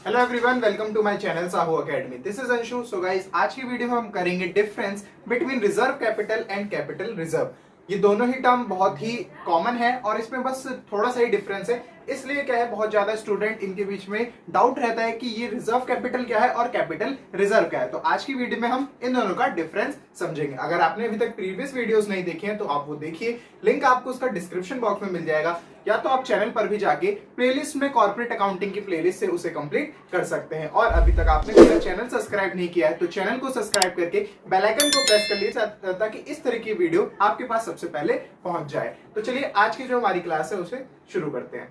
Hello everyone, welcome to my channel Sahu academy. This is Anshu. So guys, आज की video में हम करेंगे difference between reserve capital and capital reserve. ये दोनों ही टर्म बहुत ही कॉमन है और इसमें बस थोड़ा सा ही डिफरेंस है। इसलिए क्या है, बहुत ज्यादा स्टूडेंट इनके बीच में डाउट रहता है कि ये रिजर्व कैपिटल क्या है और कैपिटल रिजर्व क्या है। तो आज की वीडियो में हम इन दोनों का डिफरेंस समझेंगे। अगर आपने अभी तक प्रीवियस वीडियोस नहीं देखे हैं तो आप वो देखिए, लिंक आपको उसका डिस्क्रिप्शन बॉक्स में मिल जाएगा, या तो आप चैनल पर भी जाके प्लेलिस्ट में कॉर्पोरेट अकाउंटिंग की प्लेलिस्ट से उसे कंप्लीट कर सकते हैं। और अभी तक आपने मेरा चैनल सब्सक्राइब नहीं किया है तो चैनल को सब्सक्राइब करके बेल आइकन को प्रेस कर लीजिए ताकि इस तरह की वीडियो आपके पास सबसे पहले पहुंच जाए। तो चलिए आज की जो हमारी क्लास है उसे शुरू करते हैं।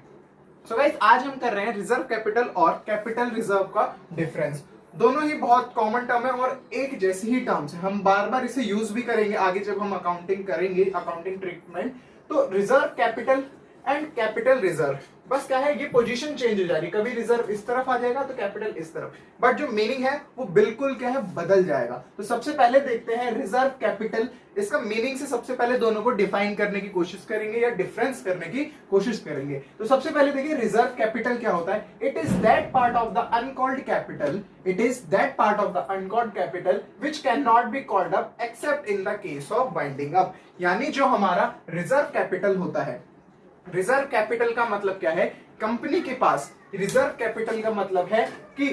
सो गाइस, आज हम कर रहे हैं रिजर्व कैपिटल और कैपिटल रिजर्व का डिफरेंस। दोनों ही बहुत कॉमन टर्म है और एक जैसी ही टर्म्स है। हम बार बार इसे यूज भी करेंगे आगे जब हम अकाउंटिंग करेंगे, अकाउंटिंग ट्रीटमेंट। तो reserve capital and capital reserve, बस क्या है, ये पोजीशन चेंज हो जाएगी। कभी रिजर्व इस तरफ आ जाएगा तो कैपिटल इस तरफ, बट जो मीनिंग है वो बिल्कुल क्या है, बदल जाएगा। तो सबसे पहले देखते हैं रिजर्व कैपिटल। इसका मीनिंग से सबसे पहले दोनों को डिफाइन करने की कोशिश करेंगे या डिफरेंस करने की कोशिश करेंगे। तो सबसे पहले देखिए रिजर्व कैपिटल क्या होता है। It is that part of the uncalled capital, it is that part of the uncalled capital which can not be called up accept in the case of winding up. यानी जो हमारा reserve capital होता है, reserve capital का मतलब क्या है, company के पास रिजर्व कैपिटल का मतलब है कि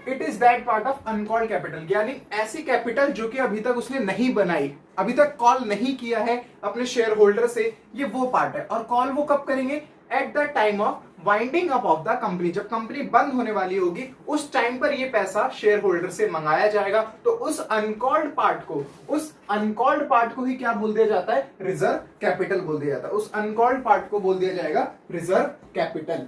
it is that part of uncalled capital, यानी ऐसी कैपिटल जो कि अभी तक उसने नहीं बनाई, अभी तक कॉल नहीं किया है अपने शेयर होल्डर से, ये वो पार्ट है। और कॉल वो कब करेंगे, at the time of winding up of the company. जब कंपनी बंद होने वाली होगी उस टाइम पर ये पैसा शेयर होल्डर से मंगाया जाएगा। तो उस अनकॉल्ड पार्ट को ही क्या बोल दिया जाता है, रिजर्व कैपिटल बोल दिया जाता है। उस अनकॉल्ड पार्ट को बोल दिया जाएगा रिजर्व कैपिटल।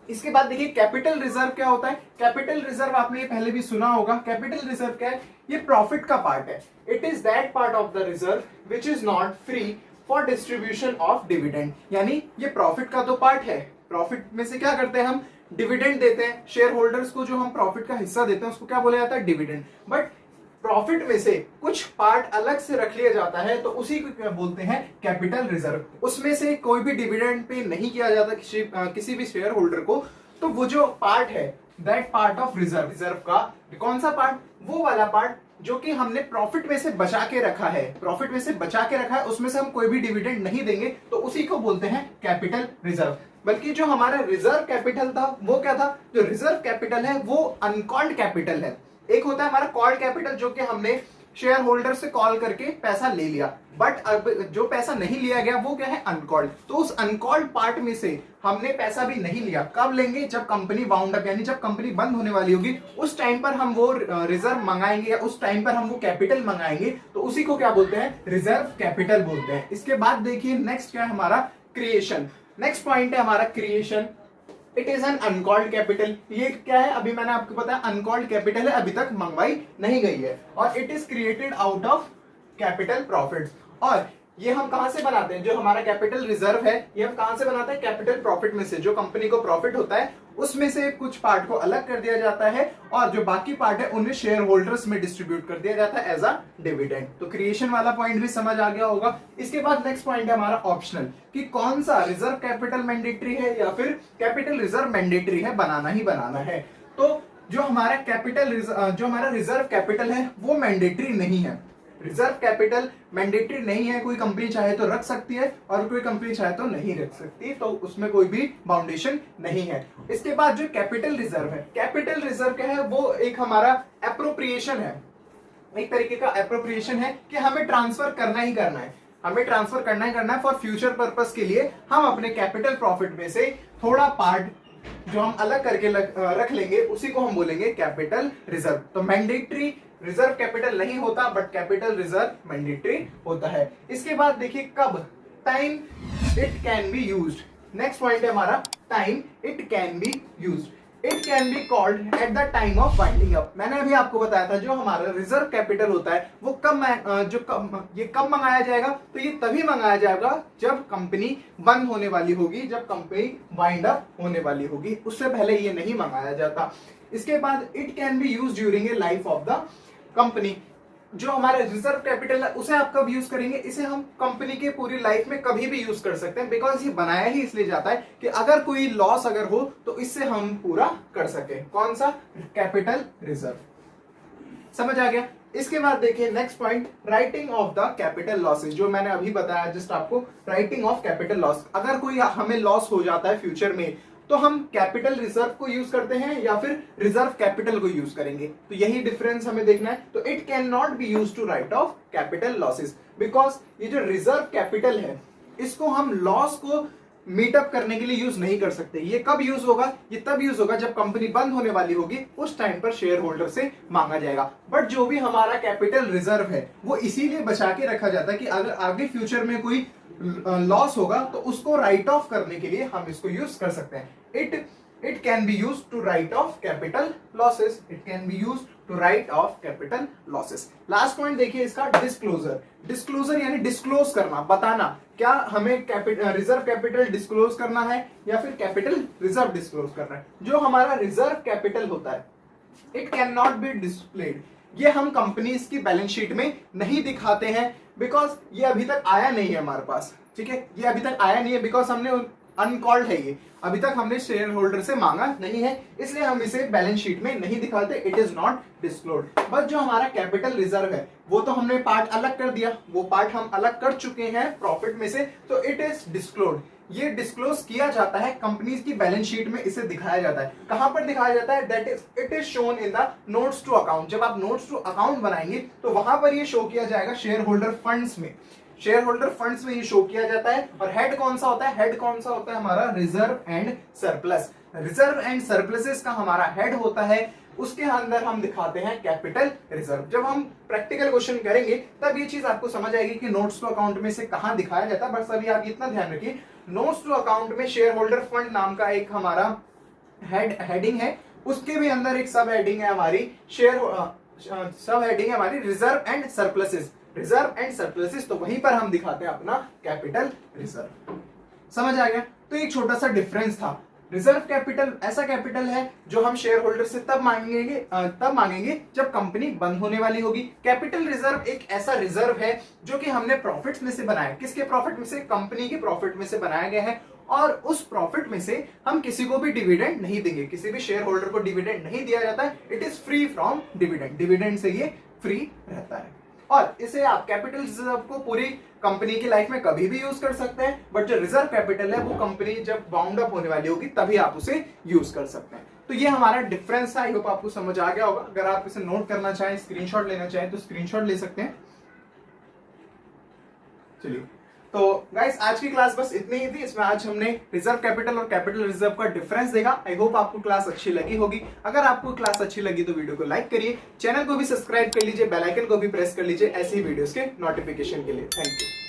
इसके बाद देखिए कैपिटल रिजर्व क्या होता है। कैपिटल रिजर्व आपने ये पहले भी सुना होगा। कैपिटल रिजर्व क्या है, ये प्रॉफिट का पार्ट है। It is that part of the reserve which is not free for distribution of dividend. यानी ये प्रॉफिट का तो पार्ट है। प्रॉफिट में से क्या करते हैं, हम डिविडेंड देते हैं शेयर होल्डर्स को। जो हम प्रॉफिट का हिस्सा देते हैं उसको क्या बोला जाता है, डिविडेंड। बट प्रॉफिट में से कुछ पार्ट अलग से रख लिया जाता है तो उसी को क्या बोलते हैं, कैपिटल रिजर्व। उसमें से कोई भी डिविडेंड पे नहीं किया जाता किसी भी शेयर होल्डर को। तो वो जो पार्ट है, दैट पार्ट ऑफ रिजर्व का कौन सा पार्ट, वो वाला पार्ट जो कि हमने प्रॉफिट में से बचा के रखा है, प्रॉफिट में से बचा के रखा है, उसमें से हम कोई भी डिविडेंड नहीं देंगे तो उसी को बोलते हैं कैपिटल रिजर्व। बल्कि जो हमारा रिजर्व कैपिटल था वो क्या था, जो रिजर्व कैपिटल है वो अनकॉल्ड कैपिटल है। एक होता है हमारा कॉल्ड कैपिटल जो कि हमने शेयर होल्डर से कॉल करके पैसा ले लिया, बट अब जो पैसा नहीं लिया गया वो क्या है, अनकॉल्ड। तो उस अनकॉल्ड पार्ट में से हमने पैसा भी नहीं लिया, कब लेंगे, जब कंपनी वाउंड अप, यानी जब कंपनी बंद होने वाली होगी उस टाइम पर हम वो रिजर्व मंगाएंगे या उस टाइम पर हम वो कैपिटल मंगाएंगे तो उसी को क्या बोलते हैं, रिजर्व कैपिटल बोलते हैं। इसके बाद देखिए नेक्स्ट क्या है हमारा, क्रिएशन। नेक्स्ट पॉइंट है हमारा creation. It is an uncalled capital. ये क्या है, अभी मैंने आपको बताया अनकॉल्ड कैपिटल है, अभी तक मंगवाई नहीं गई है। और it is created out of capital profits. और ये हम कहां से बनाते हैं, जो हमारा कैपिटल रिजर्व है ये हम कहां से बनाते हैं, कैपिटल प्रॉफिट में से। जो कंपनी को प्रॉफिट होता है उसमें से कुछ पार्ट को अलग कर दिया जाता है और जो बाकी पार्ट है उन्हें शेयर होल्डर्स में डिस्ट्रीब्यूट कर दिया जाता है एज अ डिविडेंड। तो क्रिएशन वाला पॉइंट भी समझ आ गया होगा। इसके बाद नेक्स्ट पॉइंट है हमारा ऑप्शनल, कि कौन सा रिजर्व कैपिटल मैंडेटरी है या फिर कैपिटल रिजर्व मैंडेटरी है, बनाना ही बनाना है। तो जो हमारा रिजर्व कैपिटल है वो मैंडेटरी नहीं है। रिजर्व कैपिटल मैंडेटरी नहीं है, कोई कंपनी चाहे तो रख सकती है और कोई कंपनी चाहे तो नहीं रख सकती, तो उसमें कोई भी बाउंडेशन नहीं है। इसके बाद जो कैपिटल रिजर्व है, कैपिटल रिजर्व क्या है, वो एक हमारा एप्रोप्रिएशन है, एक तरीके का एप्रोप्रिएशन है कि हमें ट्रांसफर करना ही करना है, हमें ट्रांसफर करना ही करना है फॉर फ्यूचर पर्पस के लिए। हम अपने कैपिटल प्रॉफिट में से थोड़ा पार्ट जो हम अलग करके रख लेंगे उसी को हम बोलेंगे कैपिटल रिजर्व। तो मैंडेटरी रिजर्व कैपिटल नहीं होता बट कैपिटल रिजर्व मैंडेटरी होता है। इसके बाद देखिए कब, time it can be used. Next point है हमारा time it can be used. It can be called at the time of winding up. मैंने अभी आपको बताया था जो हमारा रिजर्व कैपिटल होता है वो कब मंगाया जाएगा, तो ये तभी मंगाया जाएगा जब कंपनी बंद होने वाली होगी, जब कंपनी वाइंड अप होने वाली होगी, उससे पहले ये नहीं मंगाया जाता। इसके बाद it can be used during a life of the company. जो हमारा रिजर्व कैपिटल है उसे आप कब यूज करेंगे, इसे हम कंपनी के पूरी लाइफ में कभी भी यूज कर सकते हैं, बिकॉज ये बनाया ही इसलिए जाता है कि अगर कोई लॉस अगर हो तो इससे हम पूरा कर सके। कौन सा? Capital reserve. समझ आ गया। इसके बाद देखिए next point, writing of the capital losses, जो मैंने अभी बताया जस्ट आपको, राइटिंग ऑफ कैपिटल लॉस। अगर कोई हमें लॉस हो जाता है फ्यूचर में तो हम कैपिटल रिजर्व को यूज करते हैं या फिर रिजर्व कैपिटल को यूज करेंगे, तो यही डिफरेंस हमें देखना है। तो it can not be use to write off capital losses, because ये जो रिजर्व कैपिटल है इसको हम लॉस को मीटअप करने के लिए यूज नहीं कर सकते। ये कब यूज होगा? ये तब यूज होगा जब कंपनी बंद होने वाली होगी, उस टाइम पर शेयर होल्डर से मांगा जाएगा। बट जो भी हमारा कैपिटल रिजर्व है वो इसीलिए बचा के रखा जाता है कि अगर आगे फ्यूचर में कोई लॉस होगा तो उसको राइट ऑफ करने के लिए हम इसको यूज कर सकते हैं। It can be use to write off capital losses. It can be use to write off capital losses. Last point देखिए इसका, डिस्क्लोजर। डिस्क्लोजर यानी डिस्क्लोज करना, बताना क्या हमें रिजर्व कैपिटल डिस्क्लोज करना है या फिर कैपिटल रिजर्व डिस्क्लोज करना है। जो हमारा रिजर्व कैपिटल होता है it can not be displayed, ये हम कंपनीज की बैलेंस शीट में नहीं दिखाते हैं, बिकॉज ये अभी तक आया नहीं है हमारे पास। ठीक है, ये अभी तक आया नहीं है बिकॉज हमने अनकॉल्ड है, ये अभी तक हमने शेयर होल्डर से मांगा नहीं है, इसलिए हम इसे बैलेंस शीट में नहीं दिखाते। It is not disclosed. बस जो हमारा कैपिटल रिजर्व है वो तो हमने पार्ट अलग कर दिया, वो पार्ट हम अलग कर चुके हैं प्रॉफिट में से, तो इट इज डिस्क्लोज्ड। ये डिस्क्लोज किया जाता है कंपनीज की बैलेंस शीट में, इसे दिखाया जाता है। कहां पर दिखाया जाता है? That is it is shown in the notes to account. जब आप नोट्स टू अकाउंट बनाएंगे तो वहां पर ये शो किया जाएगा शेयर होल्डर फंड्स में। शेयर होल्डर फंड्स में ये शो किया जाता है। और हेड कौन सा होता है? हेड कौन सा होता है हमारा? Reserve and surplus. Reserve and surpluses का हमारा हेड होता है, उसके अंदर हम दिखाते हैं कैपिटल रिजर्व। जब हम प्रैक्टिकल क्वेश्चन करेंगे तब ये चीज आपको समझ आएगी कि नोट्स टू अकाउंट में से कहां दिखाया जाता है। बस अभी आप इतना ध्यान रखिए, नोट्स टू अकाउंट में शेयर होल्डर फंड नाम का एक हमारा हेडिंग है, उसके भी अंदर एक सब हेडिंग है हमारी सब हेडिंग है हमारी reserve and surpluses. Reserve and surpluses, तो वहीं पर हम दिखाते हैं अपना कैपिटल रिजर्व। समझ आ गया। तो एक छोटा सा डिफरेंस था। रिजर्व कैपिटल ऐसा कैपिटल है जो हम शेयर होल्डर से तब मांगेंगे जब कंपनी बंद होने वाली होगी। कैपिटल रिजर्व एक ऐसा रिजर्व है जो कि हमने प्रॉफिट्स में से बनाया। किसके प्रॉफिट में से? कंपनी के प्रॉफिट में से बनाया गया है, और उस प्रॉफिट में से हम किसी को भी डिविडेंड नहीं देंगे, किसी भी शेयर होल्डर को डिविडेंड नहीं दिया जाता है। It is free from dividend. Dividend से ये फ्री रहता है, और इसे आप कैपिटल रिजर्व को पूरी कंपनी की लाइफ में कभी भी यूज कर सकते हैं। बट जो रिजर्व कैपिटल है वो कंपनी जब बाउंड अप होने वाली होगी तभी आप उसे यूज कर सकते हैं। तो ये हमारा डिफरेंस है। आई होप आपको समझ आ गया होगा। अगर आप इसे नोट करना चाहें, स्क्रीनशॉट लेना चाहें तो स्क्रीनशॉट ले सकते हैं। चलिए, तो गाइस आज की क्लास बस इतनी ही थी। इसमें आज हमने रिजर्व कैपिटल और कैपिटल रिजर्व का डिफरेंस देखा। आई होप आपको क्लास अच्छी लगी होगी। अगर आपको क्लास अच्छी लगी तो वीडियो को लाइक करिए, चैनल को भी सब्सक्राइब कर लीजिए, बेल आइकन को भी प्रेस कर लीजिए ऐसे ही वीडियोस के नोटिफिकेशन के लिए। Thank you.